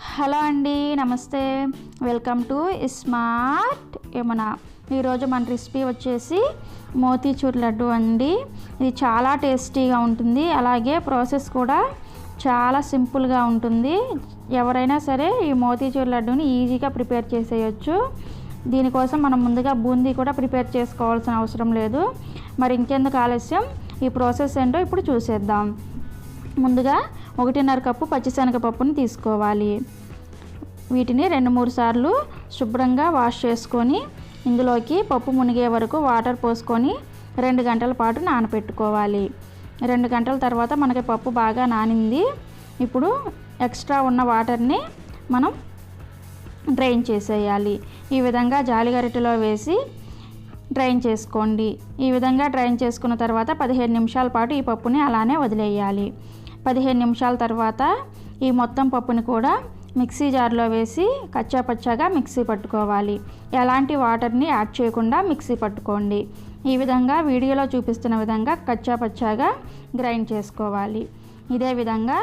Hello అండి, నమస్తే. Welcome to smart Yamuna. ఈరోజు మన రెసిపీ వచ్చేసి మోతీచూర్ లడ్డు అండి. ఇది చాలా టేస్టీగా ఉంటుంది, అలాగే ప్రాసెస్ కూడా చాలా సింపుల్గా ఉంటుంది. ఎవరైనా సరే ఈ మోతీచూర్ లడ్డూని ఈజీగా ప్రిపేర్ చేసేయచ్చు. దీనికోసం మనం ముందుగా బూందీ కూడా ప్రిపేర్ చేసుకోవాల్సిన అవసరం లేదు. మరి ఇంకెందుకు ఆలస్యం, ఈ ప్రాసెస్ ఏంటో ఇప్పుడు చూసేద్దాం. ముందుగా 1.5 కప్పు పచ్చిశనగపప్పుని తీసుకోవాలి. వీటిని 2-3 సార్లు శుభ్రంగా వాష్ చేసుకొని ఇందులోకి పప్పు మునిగే వరకు వాటర్ పోసుకొని 2 గంటల పాటు నానబెట్టుకోవాలి. 2 గంటల తర్వాత మనకి పప్పు బాగా నానింది. ఇప్పుడు ఎక్స్ట్రా ఉన్న వాటర్ని మనం డ్రైన్ చేసేయాలి. ఈ విధంగా జాలిగరిటెలో వేసి డ్రైన్ చేసుకోండి. ఈ విధంగా డ్రైన్ చేసుకున్న తర్వాత 15 నిమిషాల పాటు ఈ పప్పుని అలానే వదిలేయాలి. 15 నిమిషాల తర్వాత ఈ మొత్తం పప్పుని కూడా మిక్సీ జార్లో వేసి కచ్చాపచ్చాగా మిక్సీ పట్టుకోవాలి. ఎలాంటి వాటర్ని యాడ్ చేయకుండా మిక్సీ పట్టుకోండి. ఈ విధంగా వీడియోలో చూపిస్తున్న విధంగా కచ్చాపచ్చాగా గ్రైండ్ చేసుకోవాలి. ఇదే విధంగా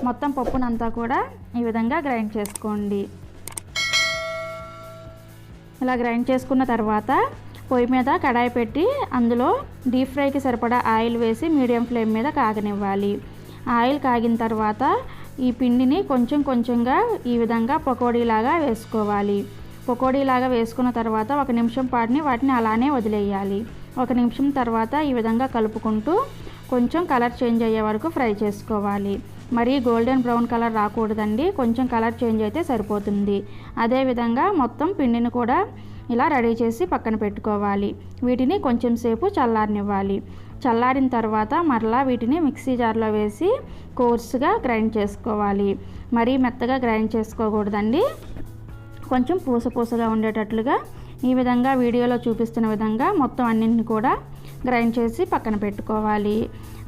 మొత్తం పప్పునంతా కూడా ఈ విధంగా గ్రైండ్ చేసుకోండి. ఇలా గ్రైండ్ చేసుకున్న తర్వాత పొయ్యి మీద కడాయి పెట్టి అందులో డీప్ ఫ్రైకి సరిపడా ఆయిల్ వేసి మీడియం ఫ్లేమ్ మీద కాగనివ్వాలి. ఆయిల్ కాగిన తర్వాత ఈ పిండిని కొంచెం కొంచెంగా ఈ విధంగా పకోడీలాగా వేసుకోవాలి. పకోడీలాగా వేసుకున్న తర్వాత 1 నిమిషం పాటుని వాటిని అలానే వదిలేయాలి. 1 నిమిషం తర్వాత ఈ విధంగా కలుపుకుంటూ కొంచెం కలర్ చేంజ్ అయ్యే వరకు ఫ్రై చేసుకోవాలి. మరి గోల్డెన్ బ్రౌన్ కలర్ రాకూడదండి, కొంచెం కలర్ చేంజ్ అయితే సరిపోతుంది. అదేవిధంగా మొత్తం పిండిని కూడా ఇలా రెడీ చేసి పక్కన పెట్టుకోవాలి. వీటిని కొంచెం సేపు చల్లారనివ్వాలి. చల్లారిన తర్వాత మరలా వీటిని మిక్సీ జార్లో వేసి కోర్సుగా గ్రైండ్ చేసుకోవాలి. మరీ మెత్తగా గ్రైండ్ చేసుకోకూడదండి, కొంచెం పూసగా ఉండేటట్లుగా ఈ విధంగా వీడియోలో చూపిస్తున్న విధంగా మొత్తం అన్నింటిని కూడా గ్రైండ్ చేసి పక్కన పెట్టుకోవాలి.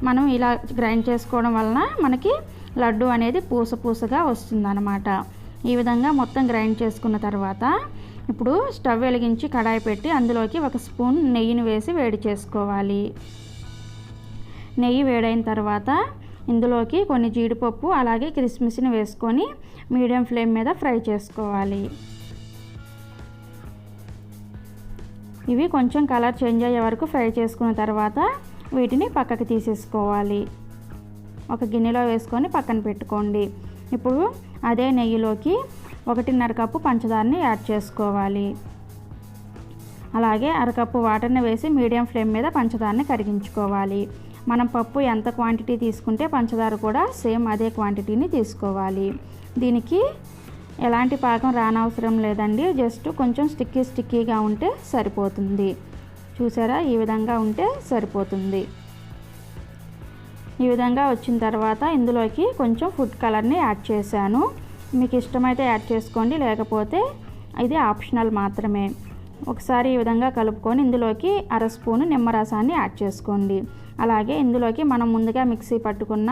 మనం ఇలా గ్రైండ్ చేసుకోవడం వలన మనకి లడ్డు అనేది పూసగా వస్తుందన్నమాట. ఈ విధంగా మొత్తం గ్రైండ్ చేసుకున్న తర్వాత ఇప్పుడు స్టవ్ వెలిగించి కడాయి పెట్టి అందులోకి 1 స్పూన్ నెయ్యిని వేసి వేడి చేసుకోవాలి. నెయ్యి వేడైన తర్వాత ఇందులోకి కొన్ని జీడిపప్పు అలాగే కిస్మిస్ని వేసుకొని మీడియం ఫ్లేమ్ మీద ఫ్రై చేసుకోవాలి. ఇవి కొంచెం కలర్ చేంజ్ అయ్యే వరకు ఫ్రై చేసుకున్న తర్వాత వీటిని పక్కకి తీసేసుకోవాలి. ఒక గిన్నెలో వేసుకొని పక్కన పెట్టుకోండి. ఇప్పుడు అదే నెయ్యిలోకి 1.5 కప్పు పంచదారని యాడ్ చేసుకోవాలి. అలాగే 1/2 కప్పు వాటర్ని వేసి మీడియం ఫ్లేమ్ మీద పంచదారని కరిగించుకోవాలి. మనం పప్పు ఎంత క్వాంటిటీ తీసుకుంటే పంచదార కూడా సేమ్ అదే క్వాంటిటీని తీసుకోవాలి. దీనికి ఎలాంటి పాకం రానవసరం లేదండి, జస్ట్ కొంచెం స్టిక్కీగా ఉంటే సరిపోతుంది. చూసారా, ఈ విధంగా ఉంటే సరిపోతుంది. ఈ విధంగా వచ్చిన తర్వాత ఇందులోకి కొంచెం ఫుడ్ కలర్ని యాడ్ చేశాను. మీకు ఇష్టమైతే యాడ్ చేసుకోండి, లేకపోతే ఇది ఆప్షనల్ మాత్రమే. ఒకసారి ఈ విధంగా కలుపుకొని ఇందులోకి 1/2 స్పూను నిమ్మరసాన్ని యాడ్ చేసుకోండి. అలాగే ఇందులోకి మనం ముందుగా మిక్సీ పట్టుకున్న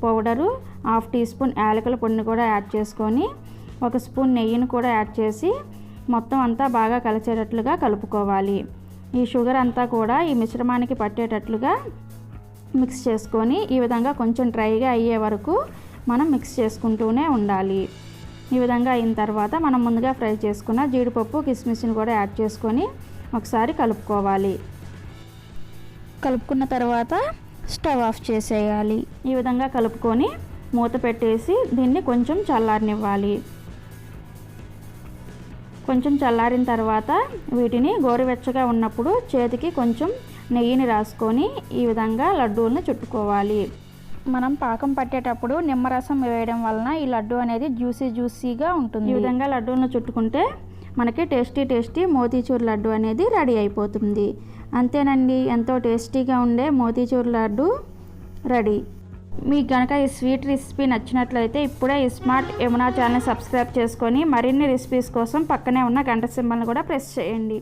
పౌడరు 1/2 టీ స్పూన్ యాలకుల పొడిని కూడా యాడ్ చేసుకొని 1 స్పూన్ నెయ్యిని కూడా యాడ్ చేసి మొత్తం అంతా బాగా కలిసేటట్లుగా కలుపుకోవాలి. ఈ షుగర్ అంతా కూడా ఈ మిశ్రమానికి పట్టేటట్లుగా మిక్స్ చేసుకొని ఈ విధంగా కొంచెం డ్రైగా అయ్యే వరకు మనం మిక్స్ చేసుకుంటూనే ఉండాలి. ఈ విధంగా అయిన తర్వాత మనం ముందుగా ఫ్రై చేసుకున్న జీడిపప్పు కిస్మిస్ని కూడా యాడ్ చేసుకొని ఒకసారి కలుపుకోవాలి. కలుపుకున్న తర్వాత స్టవ్ ఆఫ్ చేసేయాలి. ఈ విధంగా కలుపుకొని మూత పెట్టేసి దీన్ని కొంచెం చల్లారనివ్వాలి. కొంచెం చల్లారిన తర్వాత వీటిని గోరువెచ్చగా ఉన్నప్పుడు చేతికి కొంచెం నెయ్యిని రాసుకొని ఈ విధంగా లడ్డూలను చుట్టుకోవాలి. మనం పాకం పట్టేటప్పుడు నిమ్మరసం వేయడం వలన ఈ లడ్డు అనేది జ్యూసీగా ఉంటుంది. ఈ విధంగా లడ్డూలను చుట్టుకుంటే మనకి టేస్టీ మోతీచూర్ లడ్డు అనేది రెడీ అయిపోతుంది. అంతేనండి, ఎంతో టేస్టీగా ఉండే మోతీచూర్ లడ్డు రెడీ. మీకు కనుక ఈ స్వీట్ రెసిపీ నచ్చినట్లయితే ఇప్పుడే స్మార్ట్ యమునా ఛానల్ సబ్స్క్రైబ్ చేసుకొని మరిన్ని రెసిపీస్ కోసం పక్కనే ఉన్న గంట సింబల్ని కూడా ప్రెస్ చేయండి.